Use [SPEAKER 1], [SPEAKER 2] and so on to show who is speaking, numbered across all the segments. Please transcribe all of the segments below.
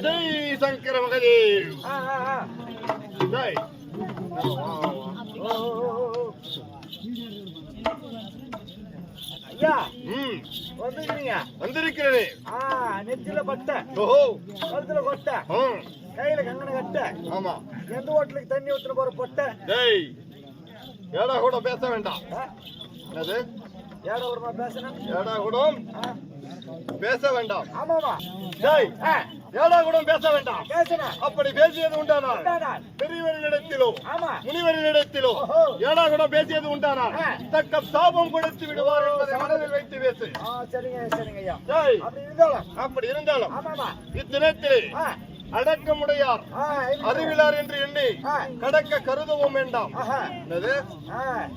[SPEAKER 1] ஜெய் சங்கர மகதேவ். ஜெய்.
[SPEAKER 2] ஐயா
[SPEAKER 1] வந்திருக்கிறேன்.
[SPEAKER 2] நெத்தில பட்டை,
[SPEAKER 1] ஓஹோ,
[SPEAKER 2] கழுத்துல கொட்டை, கையில கங்கண கட்டை.
[SPEAKER 1] ஆமா,
[SPEAKER 2] எந்த ஹோட்டலுக்கு தண்ணி ஊத்துன போற பொட்டை.
[SPEAKER 1] டேய், ஏடா கூட பேச வேண்டாம். என்னது
[SPEAKER 2] ஏடா கூடமா பேசணும்?
[SPEAKER 1] ஏடா கூட பேச வேண்டாம்.
[SPEAKER 2] ஆமாமா.
[SPEAKER 1] டேய், ஏடா கூட பேச வேண்டாம்.
[SPEAKER 2] பேசணும்.
[SPEAKER 1] அப்படி பேசியது உண்டானால் பெரியவர்களிடத்திலோ முனிவர்களிடத்திலோ ஏடா கூட பேசியது உண்டானால் தக்க சாபம் கொடுத்து விடுவார் என்பதை மனதில் வைத்து பேசு.
[SPEAKER 2] சரிங்க சரிங்க ஐயா.
[SPEAKER 1] டேய்,
[SPEAKER 2] அப்படி இருந்தாலும்
[SPEAKER 1] ஆமாமா, இத்தினத்திலே அடக்கமுடையார் அறிவிலார் என்று எண்ணி கடக்க கருதவும் வேண்டாம்.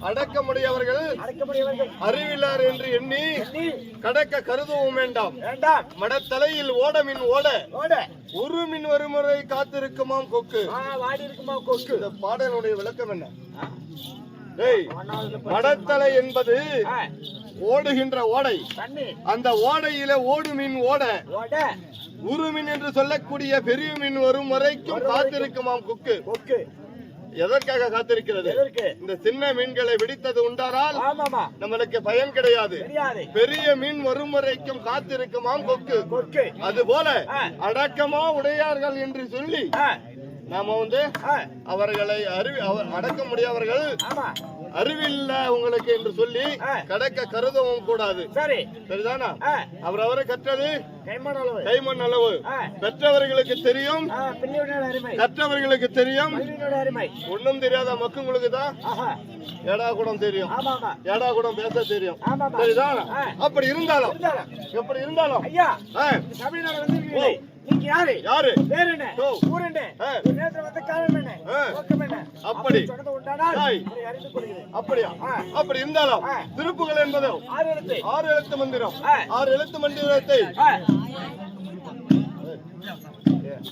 [SPEAKER 1] அடக்கமுடையவர்கள் அறிவிலார் என்று எண்ணி கடக்க கருதவும் வேண்டாம். மடத்தலையில் ஓடமின் ஓட ஒரு மின் வருமுறை காத்திருக்குமாம் கொக்கு. இந்த பாடலுடைய விளக்கம் என்ன? மடத்தலை என்பது ஓடுகின்ற ஓடை. அந்த ஓடையில ஓடுமின் ஓட உருமின் என்று சொல்லக்கூடிய பெரிய மீன் வரும் வரைக்கும் காத்திருக்குமாம் கொக்கு. எதற்காக காத்திருக்கிறது? இந்த சின்ன மீன்களை விடுத்தது உண்டானால் நம்மளுக்கு பயன் கிடையாது. பெரிய மீன் வரும் வரைக்கும் காத்திருக்குமாம் கொக்கு. அதுபோல அடக்கமா உடையார்கள் என்று சொல்லி நாம அவர்களை அடக்க முடியவர்கள் அறிவில்ல உங்களுக்கு என்று சொல்லி கடக்க கருதவும் கூடாது. சரிதானா? அவரவரை கற்றது கைமண் அளவு. பெற்றவர்களுக்கு தெரியும், கற்றவர்களுக்கு தெரியும். ஒண்ணும் தெரியாத மக்களுக்கு தான் ஏடா கூடம் தெரியும், ஏடா கூடம் பேச தெரியும். சரிதான்? அப்படி இருந்தாலும் எப்படி இருந்தாலும்
[SPEAKER 2] நீங்க யாரு?
[SPEAKER 1] யாரு?
[SPEAKER 2] பேர் என்ன? ஊர் என்ன? நேற்று வந்த காரணம் என்ன? நோக்கம் என்ன?
[SPEAKER 1] அப்படி
[SPEAKER 2] சொன்னது உண்டானால் அறிந்து கொள்கிறேன்.
[SPEAKER 1] அப்படியா? அப்படி இருந்தாலும் திருப்புகள் என்பது 6 எழுத்து மந்திரம். 6 எழுத்து மந்திரத்தை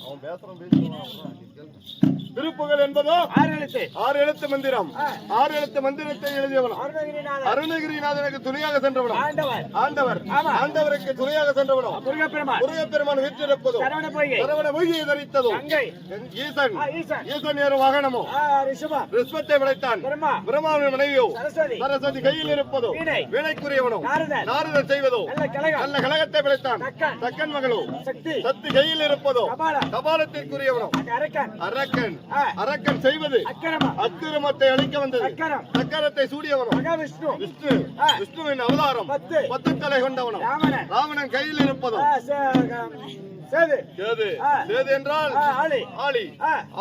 [SPEAKER 1] அவன் பேசுறான். திருப்புகள் என்பதோ 6 எழுத்து மந்திரம். 6 எழுத்து மந்திரத்தை எழுதியவனும் அருணகிரிநாதனுக்கு துணையாக சென்றவனும் ஆண்டவர் ஆண்டவருக்கு துணையாக சென்றவனும் முருகப்பெருமான் வீற்றிருப்பதும் சரவண பொய்யை தரித்ததும் ஈசன் ஈசன் ஏறும் வாகனமும் ரிஷ்வத்தை விளைத்தான் பிரம்மாவின் மனைவியோ சரஸ்வதி கையில் இருப்பதோ வீணைக்குரியவனும் நாரதர் செய்வதோ நல்ல கழகத்தை விளைத்தான் தக்கன் மகளோ சக்தி கையில் இருப்பதோ கபாலத்திற்குரியவனும் அரக்கன் அரக்கன் செய்வது அக்கிரமத்தை அழிக்க வந்தது சக்கரத்தை சூடியவனும் விஷ்ணுவின் அவதாரம் 10 தலை கொண்டவனும் ராவணன் கையில் இருப்பதும் சேது என்றால்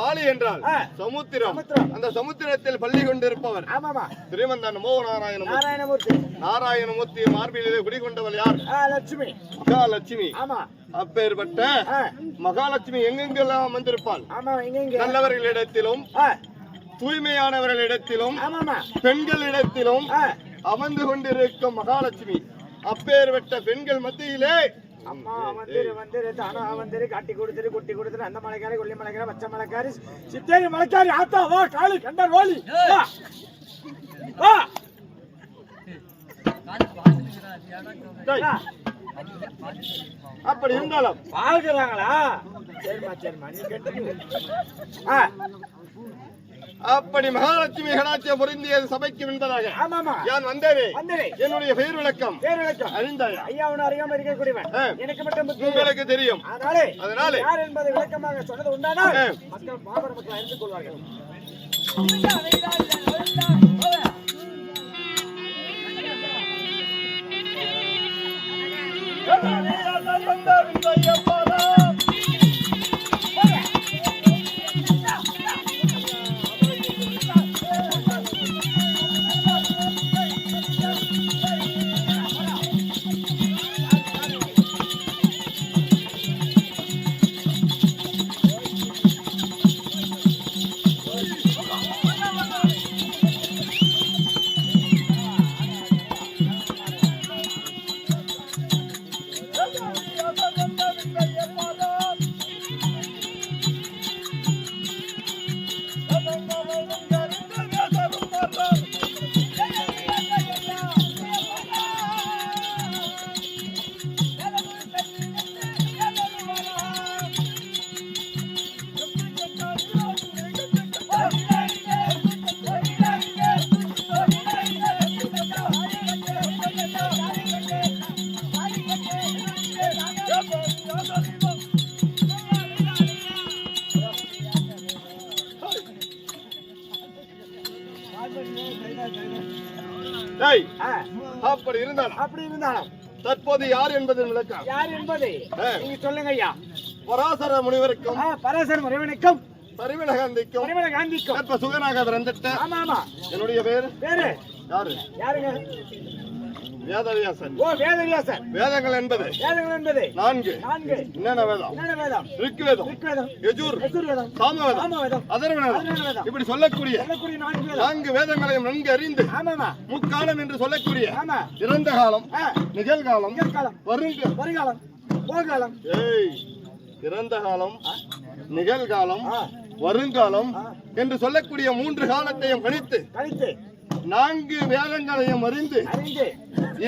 [SPEAKER 1] ஆளி என்றால் சமுத்திரம். அந்த சமுத்திரத்தில் பள்ளி கொண்டிருப்பவர் ஸ்ரீமந்த நமோ நாராயணமூர்த்தி மார்பிலே குடிகொண்டவள் யார்? மகாலட்சுமி. அப்பேற்பட்ட மகாலட்சுமி எங்கெங்கெல்லாம் வந்திருப்பாள்? நல்லவர்களிடத்திலும் தூய்மையானவர்களிடத்திலும் பெண்களிடத்திலும் அமர்ந்து கொண்டிருக்கும் மகாலட்சுமி. அப்பேற்பட்ட பெண்கள் மத்தியிலே
[SPEAKER 2] அம்மா வந்திரு தானா வந்திரு காட்டி கொடுத்துரு குட்டி கொடுத்துரு அந்த மலைக்காரி கொல்லி மலைக்காரி பச்சை மலைக்காரி சித்தேரி மலைக்காரி ஆத்தா வா காளி கண்டர் ரோலி
[SPEAKER 1] அப்படி இருந்தாலும்
[SPEAKER 2] பாக்குறாங்களா? சரிமா நீ கேட்டு
[SPEAKER 1] அப்படி மகாலட்சுமி கடாட்சிய பொருந்தியது சபைக்கு என்பதாக நான் வந்தேனே. என்னுடைய பெயர் விளக்கம் அறிந்தாயா?
[SPEAKER 2] ஐயா உன அறியாம இருக்கக்கூடியவன் எனக்கு மட்டும்
[SPEAKER 1] உங்களுக்கு தெரியும். அதனால
[SPEAKER 2] யார் என்பதை விளக்கமாக சொன்னது உண்டானால் மக்கள் பாபர மக்கள் அறிந்து கொள்வார்கள்.
[SPEAKER 1] இல்லை.
[SPEAKER 2] ஆ,
[SPEAKER 1] அப்படி இருந்தாலும்
[SPEAKER 2] அப்படி இருந்தாலும்
[SPEAKER 1] தற்போது யார் என்பதன் விளக்கம்
[SPEAKER 2] யார் என்பதை நீங்க சொல்லுங்க ஐயா.
[SPEAKER 1] பராசர முனிவருக்கும்
[SPEAKER 2] பராசர முனிவனுக்கும்
[SPEAKER 1] பரிமள காந்திக்கும்
[SPEAKER 2] பரிமள காந்திக்கும்
[SPEAKER 1] கற்ப சுகனாக பிறந்திட்ட
[SPEAKER 2] ஆமா ஆமா
[SPEAKER 1] என்னுடைய பேர்
[SPEAKER 2] பேரு
[SPEAKER 1] யாரு?
[SPEAKER 2] யாருங்க?
[SPEAKER 1] வேதவியாசன்.
[SPEAKER 2] ஓ வேதவியாசன்.
[SPEAKER 1] வேதங்கள் என்பது
[SPEAKER 2] வேதங்கள் என்பது
[SPEAKER 1] 4.
[SPEAKER 2] நான்கு.
[SPEAKER 1] என்னென்ன வேதம்?
[SPEAKER 2] என்னென்ன வேதம்?
[SPEAKER 1] ரிக்வேதம்,
[SPEAKER 2] ரிக்வேதம்,
[SPEAKER 1] யஜுர்,
[SPEAKER 2] யஜுர்வேதம்,
[SPEAKER 1] சாமவேதம்,
[SPEAKER 2] சாமவேதம்,
[SPEAKER 1] அதர்வவேதம்
[SPEAKER 2] அதர்வவேதம்.
[SPEAKER 1] இப்படி சொல்லக்கூடிய
[SPEAKER 2] சொல்லக்கூடிய 4 வேதம்.
[SPEAKER 1] 4 வேதங்களையும் நன்கு அறிந்து
[SPEAKER 2] ஆமாமா.
[SPEAKER 1] முக்காலம் என்று சொல்லக்கூடிய
[SPEAKER 2] ஆமா.
[SPEAKER 1] இறந்த காலம், நிகழ்காலம்,
[SPEAKER 2] நிகழ்காலம், வருகாலம், போகாலம்.
[SPEAKER 1] ஏய், இறந்த காலம், நிகழ்காலம், வருங்காலம் என்று சொல்லக்கூடிய 3 காலத்தையும் கணித்து
[SPEAKER 2] கழித்து
[SPEAKER 1] 4 வேதங்களையும் அறிந்து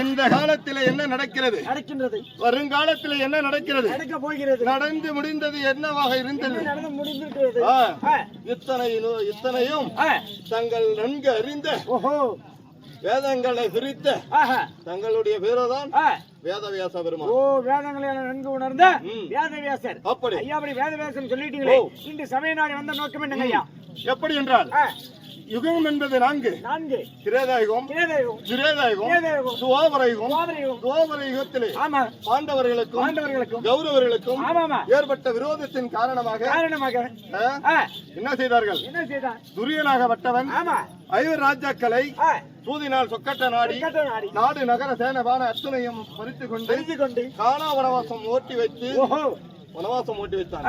[SPEAKER 1] இந்த காலத்திலே என்ன நடக்கிறது,
[SPEAKER 2] நடக்கின்றது,
[SPEAKER 1] வருங்காலத்திலே என்ன நடக்கிறது,
[SPEAKER 2] நடக்க போகிறது,
[SPEAKER 1] நடந்து முடிந்தது என்னவாக இருந்தது,
[SPEAKER 2] நடந்து முடிந்திருக்கிறது,
[SPEAKER 1] இத்தனையும் தங்கள் நன்கு அறிந்த வேதங்களை பிரித்த தங்களுடைய பேரோதான் வேதவியாச பெருமான்.
[SPEAKER 2] ஓ வேதங்களை நன்கு உணர்ந்த வேதவியாசர்.
[SPEAKER 1] அப்படி
[SPEAKER 2] ஐயா அப்படி வேதவியாசர் சொல்லிட்டீங்களே, இன்று சமய நாடு வந்த நோக்கம் என்னங்க ஐயா?
[SPEAKER 1] எப்படி என்றால் யுகம் என்பது 4. திரேதாயுகம், திரேதாயுகம், துவாபரயுகம். துவாபர யுகத்திலே பாண்டவர்களுக்கும் கௌரவர்களுக்கும் ஏற்பட்ட விரோதத்தின் காரணமாக என்ன செய்தார்கள்? துரியனாகப்பட்டவன் 5 ராஜாக்களை சூதினால் சொக்கட்ட நாடி நாடு நகர சேனபான அத்துணையும் பறித்துக் கொண்டு காணா வனவாசம் ஓட்டி வைத்து வனவாசம் ஓட்டி வைத்தான்.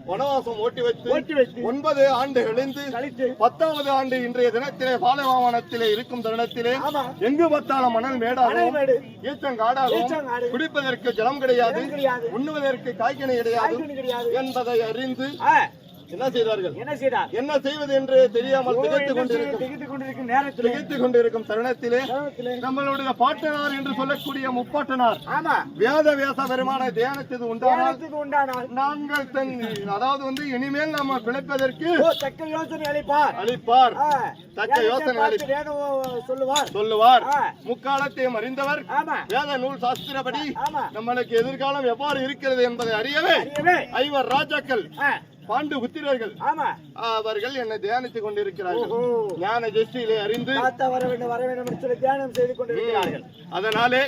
[SPEAKER 1] வனவாசம் ஓட்டி வைத்து 9 ஆண்டு கழிந்து 10வது ஆண்டு இன்றைய தினத்திலே பாலைவனத்திலே இருக்கும் தருணத்திலே எங்கு பார்த்தாலும் மணல் மேடாகவும் ஈச்சங்காடாகவும் குடிப்பதற்கு ஜலம் கிடையாது, உண்ணுவதற்கு காய்கனி கிடையாது என்பதை அறிந்து என்ன செய்தார்கள்? என்ன செய்வது என்று தெரியாமல் திகைத்துக் கொண்டிருக்கும் தருணத்திலே நம்மளுடைய பாட்டனார் என்று சொல்லக்கூடிய முப்பாட்டனார் வேதவியாச பெருமான தியானத்திற்கு உண்டானால் நாங்கள் அதாவது இனிமேல் நாம பிழைப்பதற்கு
[SPEAKER 2] தக்க யோசனை
[SPEAKER 1] அளிப்பார், தக்க யோசனை சொல்லுவார். முக்காலத்தையும் அறிந்தவர், வேத நூல் சாஸ்திரப்படி நம்மளுக்கு எதிர்காலம் எவ்வாறு இருக்கிறது என்பதை அறியவே 5 ராஜாக்கள் பாண்டு புத்திரர்கள் அவர்கள் என்னை தியானித்துக் கொண்டிருக்கிறார்கள். ஞான ஜெஸ்டியிலே அறிந்து
[SPEAKER 2] தியானம் செய்து கொண்டிருக்கிறார்கள்.
[SPEAKER 1] அதனாலே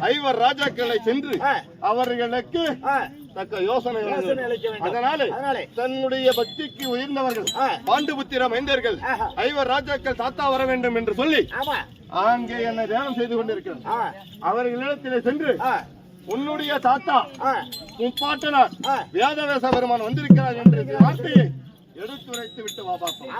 [SPEAKER 1] 5 ராஜாக்களை சென்று அவர்களுக்கு தக்க யோசனை. அதனாலே தன்னுடைய பக்திக்கு உயர்ந்தவர்கள் பாண்டுபுத்திர மைந்தர்கள் 5 ராஜாக்கள் தாத்தா வர வேண்டும் என்று சொல்லி அங்கே என்னை தியானம் செய்து கொண்டிருக்கிறார். அவர்களிடத்திலே சென்று உன்னுடைய தாத்தா முப்பாட்டனார் வேதவியாச பெருமான் வந்திருக்கிறார் என்று வார்த்தையை எடுத்துரைத்து விட்டு வா பார்ப்போம்.